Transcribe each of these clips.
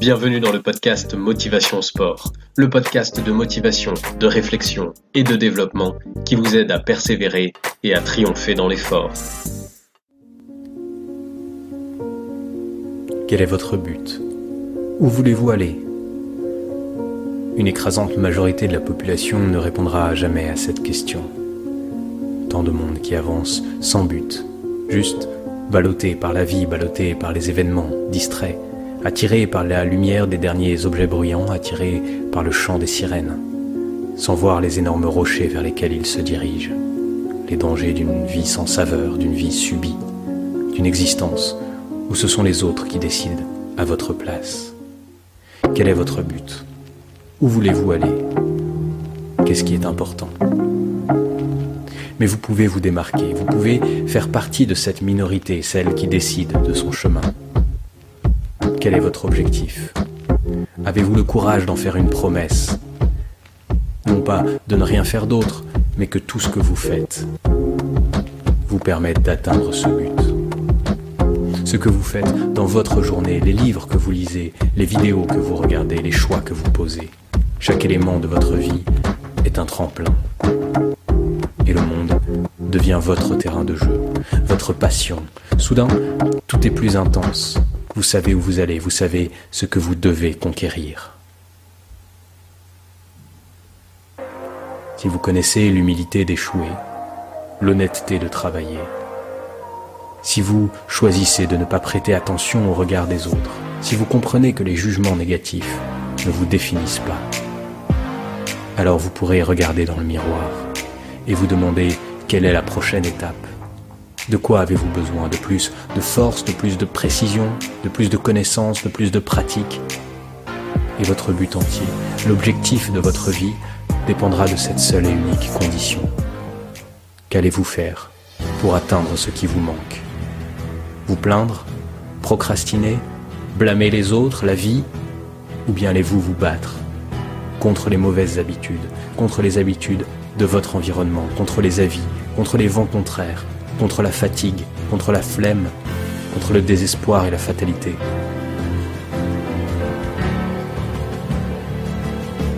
Bienvenue dans le podcast Motivation Sport, le podcast de motivation, de réflexion et de développement qui vous aide à persévérer et à triompher dans l'effort. Quel est votre but ? Où voulez-vous aller ? Une écrasante majorité de la population ne répondra jamais à cette question. Tant de monde qui avance sans but, juste ballotté par la vie, ballotté par les événements, distrait, attiré par la lumière des derniers objets bruyants, attiré par le chant des sirènes, sans voir les énormes rochers vers lesquels il se dirige, les dangers d'une vie sans saveur, d'une vie subie, d'une existence où ce sont les autres qui décident à votre place. Quel est votre but ? Où voulez-vous aller ? Qu'est-ce qui est important ? Mais vous pouvez vous démarquer, vous pouvez faire partie de cette minorité, celle qui décide de son chemin. Quel est votre objectif ? Avez-vous le courage d'en faire une promesse ? Non pas de ne rien faire d'autre, mais que tout ce que vous faites vous permette d'atteindre ce but. Ce que vous faites dans votre journée, les livres que vous lisez, les vidéos que vous regardez, les choix que vous posez. Chaque élément de votre vie est un tremplin. Et le monde devient votre terrain de jeu, votre passion. Soudain, tout est plus intense. Vous savez où vous allez, vous savez ce que vous devez conquérir. Si vous connaissez l'humilité d'échouer, l'honnêteté de travailler, si vous choisissez de ne pas prêter attention au regard des autres, si vous comprenez que les jugements négatifs ne vous définissent pas, alors vous pourrez regarder dans le miroir et vous demander quelle est la prochaine étape. De quoi avez-vous besoin ? De plus de force, de plus de précision, de plus de connaissances, de plus de pratique ? Et votre but entier, l'objectif de votre vie, dépendra de cette seule et unique condition. Qu'allez-vous faire pour atteindre ce qui vous manque ? Vous plaindre ? Procrastiner ? Blâmer les autres, la vie ? Ou bien allez-vous vous battre contre les mauvaises habitudes, contre les habitudes de votre environnement, contre les avis, contre les vents contraires, contre la fatigue, contre la flemme, contre le désespoir et la fatalité.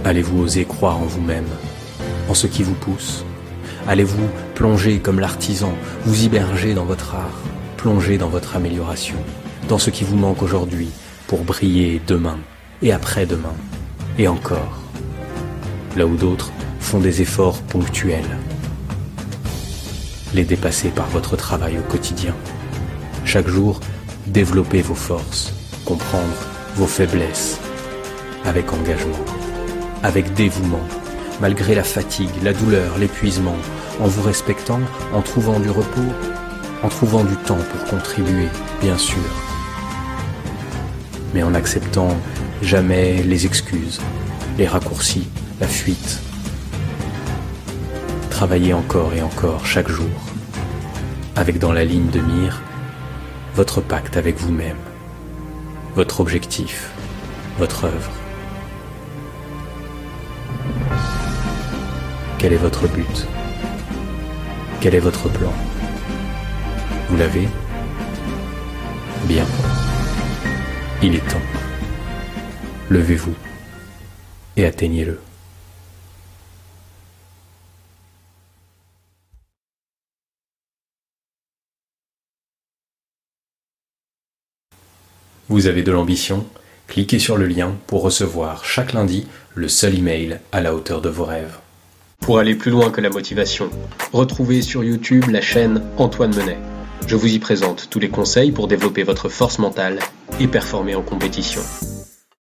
Allez-vous oser croire en vous-même, en ce qui vous pousse ? Allez-vous plonger comme l'artisan, vous immerger dans votre art, plonger dans votre amélioration, dans ce qui vous manque aujourd'hui pour briller demain et après-demain, et encore, là où d'autres font des efforts ponctuels. Les dépasser par votre travail au quotidien. Chaque jour, développer vos forces, comprendre vos faiblesses, avec engagement, avec dévouement, malgré la fatigue, la douleur, l'épuisement, en vous respectant, en trouvant du repos, en trouvant du temps pour contribuer, bien sûr, mais en n'acceptant jamais les excuses, les raccourcis, la fuite. Travaillez encore et encore chaque jour, avec dans la ligne de mire votre pacte avec vous-même, votre objectif, votre œuvre. Quel est votre but ? Quel est votre plan ? Vous l'avez ? Bien. Il est temps. Levez-vous et atteignez-le. Vous avez de l'ambition ? Cliquez sur le lien pour recevoir chaque lundi le seul email à la hauteur de vos rêves. Pour aller plus loin que la motivation, retrouvez sur YouTube la chaîne Antoine Menet. Je vous y présente tous les conseils pour développer votre force mentale et performer en compétition.